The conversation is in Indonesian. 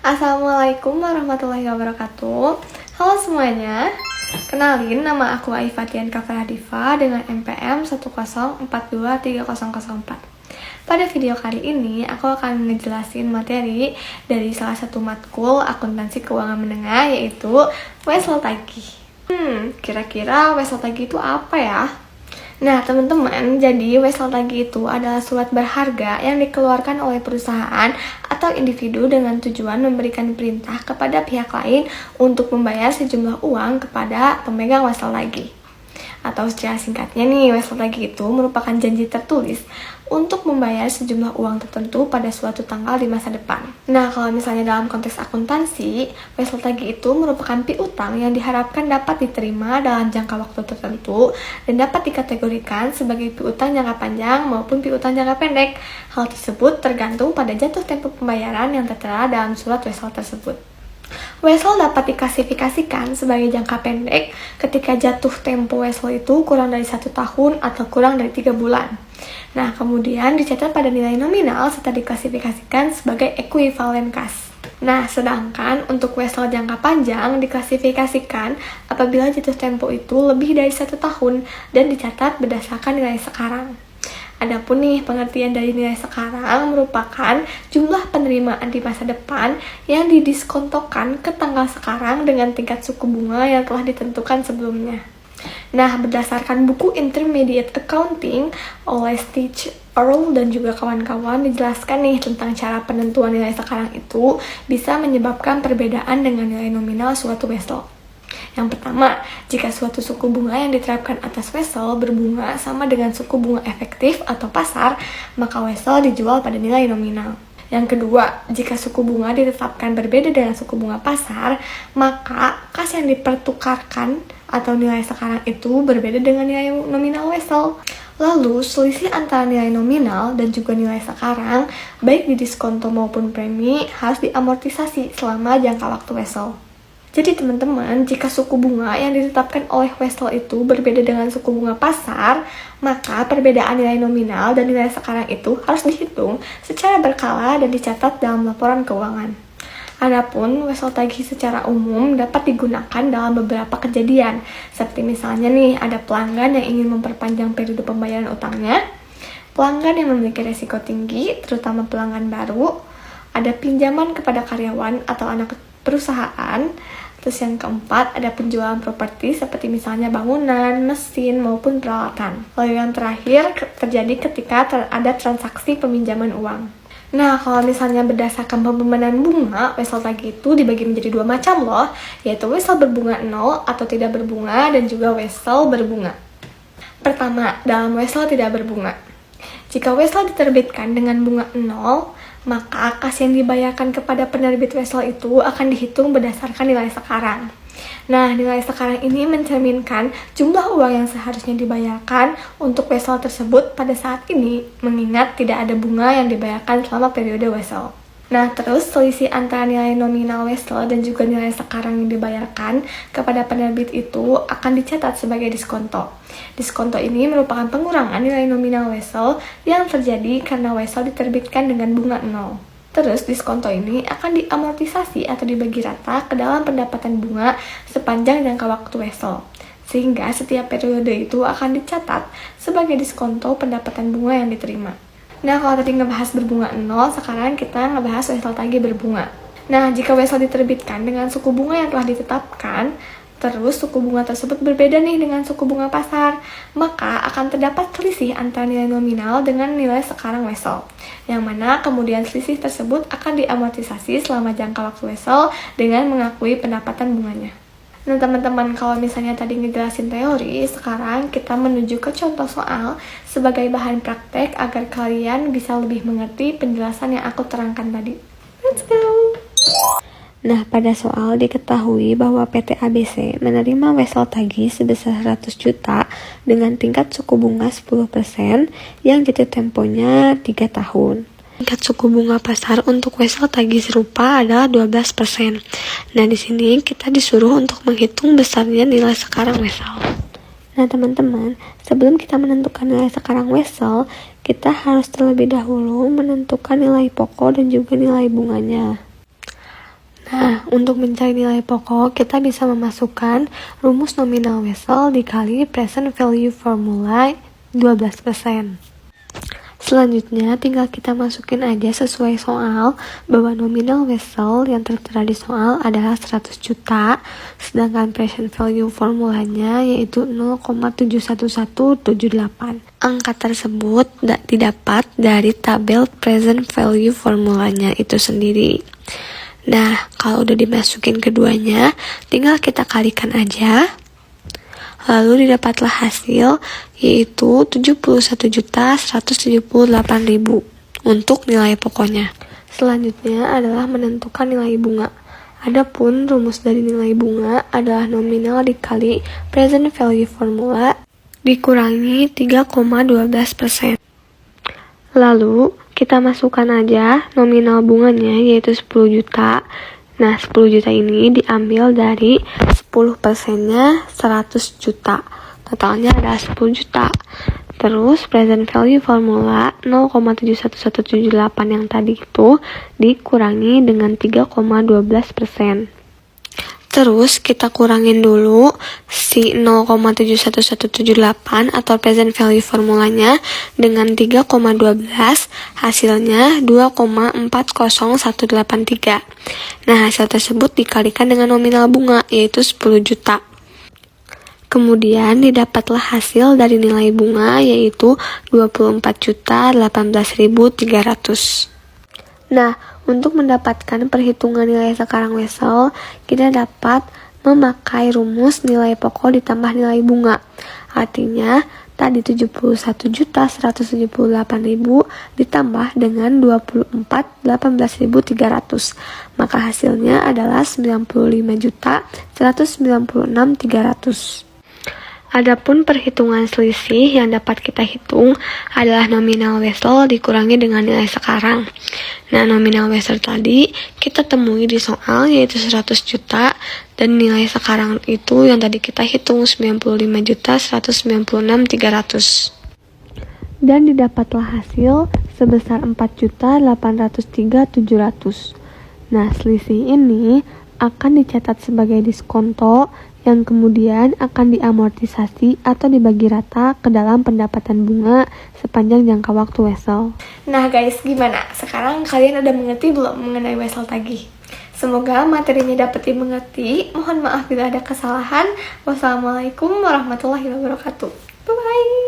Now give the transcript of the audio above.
Assalamualaikum warahmatullahi wabarakatuh. Halo semuanya, kenalin nama aku Aifatian Kafrahdiva dengan NPM 104230004. Pada video kali ini, aku akan ngejelasin materi dari salah satu matkul akuntansi keuangan menengah, yaitu Wesel Tagih. Kira-kira Wesel Tagih itu apa ya? Nah, teman-teman, jadi Wesel Tagih itu adalah surat berharga yang dikeluarkan oleh perusahaan atau individu dengan tujuan memberikan perintah kepada pihak lain untuk membayar sejumlah uang kepada pemegang wesel tagih. Atau secara singkatnya nih, wesel tagih itu merupakan janji tertulis untuk membayar sejumlah uang tertentu pada suatu tanggal di masa depan. Nah, kalau misalnya dalam konteks akuntansi, wesel tagih itu merupakan piutang yang diharapkan dapat diterima dalam jangka waktu tertentu dan dapat dikategorikan sebagai piutang jangka panjang maupun piutang jangka pendek. Hal tersebut tergantung pada jatuh tempo pembayaran yang tertera dalam surat wesel tersebut. Wesel dapat diklasifikasikan sebagai jangka pendek ketika jatuh tempo wesel itu kurang dari 1 tahun atau kurang dari 3 bulan. Nah, kemudian dicatat pada nilai nominal serta diklasifikasikan sebagai ekuivalen kas. Nah, sedangkan untuk wesel jangka panjang diklasifikasikan apabila jatuh tempo itu lebih dari 1 tahun dan dicatat berdasarkan nilai sekarang. Adapun nih, pengertian dari nilai sekarang merupakan jumlah penerimaan di masa depan yang didiskontokan ke tanggal sekarang dengan tingkat suku bunga yang telah ditentukan sebelumnya. Nah, berdasarkan buku Intermediate Accounting oleh Stitch Earl dan juga kawan-kawan dijelaskan nih tentang cara penentuan nilai sekarang itu bisa menyebabkan perbedaan dengan nilai nominal suatu wesel. Yang pertama, jika suatu suku bunga yang diterapkan atas wesel berbunga sama dengan suku bunga efektif atau pasar, maka wesel dijual pada nilai nominal. Yang kedua, jika suku bunga ditetapkan berbeda dengan suku bunga pasar, maka kas yang dipertukarkan atau nilai sekarang itu berbeda dengan nilai nominal wesel. Lalu, selisih antara nilai nominal dan juga nilai sekarang, baik di diskonto maupun premi, harus diamortisasi selama jangka waktu wesel. Jadi teman-teman, jika suku bunga yang ditetapkan oleh wesel itu berbeda dengan suku bunga pasar, maka perbedaan nilai nominal dan nilai sekarang itu harus dihitung secara berkala dan dicatat dalam laporan keuangan. Adapun wesel tagih secara umum dapat digunakan dalam beberapa kejadian, seperti misalnya nih, ada pelanggan yang ingin memperpanjang periode pembayaran utangnya, pelanggan yang memiliki risiko tinggi, terutama pelanggan baru, ada pinjaman kepada karyawan atau anak perusahaan. Terus yang keempat, ada penjualan properti seperti misalnya bangunan, mesin, maupun peralatan. Lalu yang terakhir, terjadi ketika ada transaksi peminjaman uang. Nah, kalau misalnya berdasarkan pembebanan bunga, wesel tagih itu dibagi menjadi 2 macam loh, yaitu wesel berbunga 0 atau tidak berbunga dan juga wesel berbunga. Pertama, dalam wesel tidak berbunga. Jika wesel diterbitkan dengan bunga 0, maka kas yang dibayarkan kepada penerbit wesel itu akan dihitung berdasarkan nilai sekarang. Nah, nilai sekarang ini mencerminkan jumlah uang yang seharusnya dibayarkan untuk wesel tersebut pada saat ini, mengingat tidak ada bunga yang dibayarkan selama periode wesel. Nah, terus selisih antara nilai nominal wesel dan juga nilai sekarang yang dibayarkan kepada penerbit itu akan dicatat sebagai diskonto. Diskonto ini merupakan pengurangan nilai nominal wesel yang terjadi karena wesel diterbitkan dengan bunga 0. Terus diskonto ini akan diamortisasi atau dibagi rata ke dalam pendapatan bunga sepanjang jangka waktu wesel. Sehingga setiap periode itu akan dicatat sebagai diskonto pendapatan bunga yang diterima. Nah, kalau tadi ngebahas berbunga 0, sekarang kita ngebahas wesel tagih berbunga. Nah, jika wesel diterbitkan dengan suku bunga yang telah ditetapkan, terus suku bunga tersebut berbeda nih dengan suku bunga pasar, maka akan terdapat selisih antara nilai nominal dengan nilai sekarang wesel, yang mana kemudian selisih tersebut akan diamortisasi selama jangka waktu wesel dengan mengakui pendapatan bunganya. Nah teman-teman, kalau misalnya tadi ngejelasin teori, sekarang kita menuju ke contoh soal sebagai bahan praktek agar kalian bisa lebih mengerti penjelasan yang aku terangkan tadi. Let's go! Nah, pada soal diketahui bahwa PT ABC menerima wesel tagih sebesar 100 juta dengan tingkat suku bunga 10% yang jatuh temponya 3 tahun. Tingkat suku bunga pasar untuk wesel tagih serupa adalah 12%. Nah, di sini kita disuruh untuk menghitung besarnya nilai sekarang wesel. Nah, teman-teman, sebelum kita menentukan nilai sekarang wesel, kita harus terlebih dahulu menentukan nilai pokok dan juga nilai bunganya. Nah, untuk mencari nilai pokok, kita bisa memasukkan rumus nominal Wessel dikali present value formula 12%. Selanjutnya, tinggal kita masukin aja sesuai soal bahwa nominal Wessel yang tertera di soal adalah 100 juta, sedangkan present value formulanya yaitu 0,71178. Angka tersebut didapat dari tabel present value formulanya itu sendiri. Nah, kalau udah dimasukin keduanya, tinggal kita kalikan aja. Lalu didapatlah hasil yaitu 71.178.000 untuk nilai pokoknya. Selanjutnya adalah menentukan nilai bunga. Adapun rumus dari nilai bunga adalah nominal dikali present value formula dikurangi 3,12%. Lalu kita masukkan aja nominal bunganya yaitu 10 juta. Nah, 10 juta ini diambil dari 10%-nya 100 juta. Totalnya adalah 10 juta. Terus present value formula 0,71178 yang tadi itu dikurangi dengan 3,12%. Terus kita kurangin dulu si 0,71178 atau present value formulanya dengan 3,12, hasilnya 2,40183. Nah, hasil tersebut dikalikan dengan nominal bunga yaitu 10 juta. Kemudian didapatlah hasil dari nilai bunga yaitu 24.018.300. Nah, untuk mendapatkan perhitungan nilai sekarang Wessel, kita dapat memakai rumus nilai pokok ditambah nilai bunga. Artinya, tadi 71.178.000 ditambah dengan 24.018.300. Maka hasilnya adalah 95.196.300. Adapun perhitungan selisih yang dapat kita hitung adalah nominal Wessel dikurangi dengan nilai sekarang. Nah, nominal Wessel tadi kita temui di soal yaitu 100 juta dan nilai sekarang itu yang tadi kita hitung 95.196.300. Dan didapatlah hasil sebesar 4.803.700. Nah, selisih ini akan dicatat sebagai diskonto yang kemudian akan diamortisasi atau dibagi rata ke dalam pendapatan bunga sepanjang jangka waktu Wessel. Nah guys, gimana? Sekarang kalian udah mengerti belum mengenai Wessel tagih? Semoga materinya dapat dimengerti. Mohon maaf bila ada kesalahan. Wassalamualaikum warahmatullahi wabarakatuh. Bye-bye.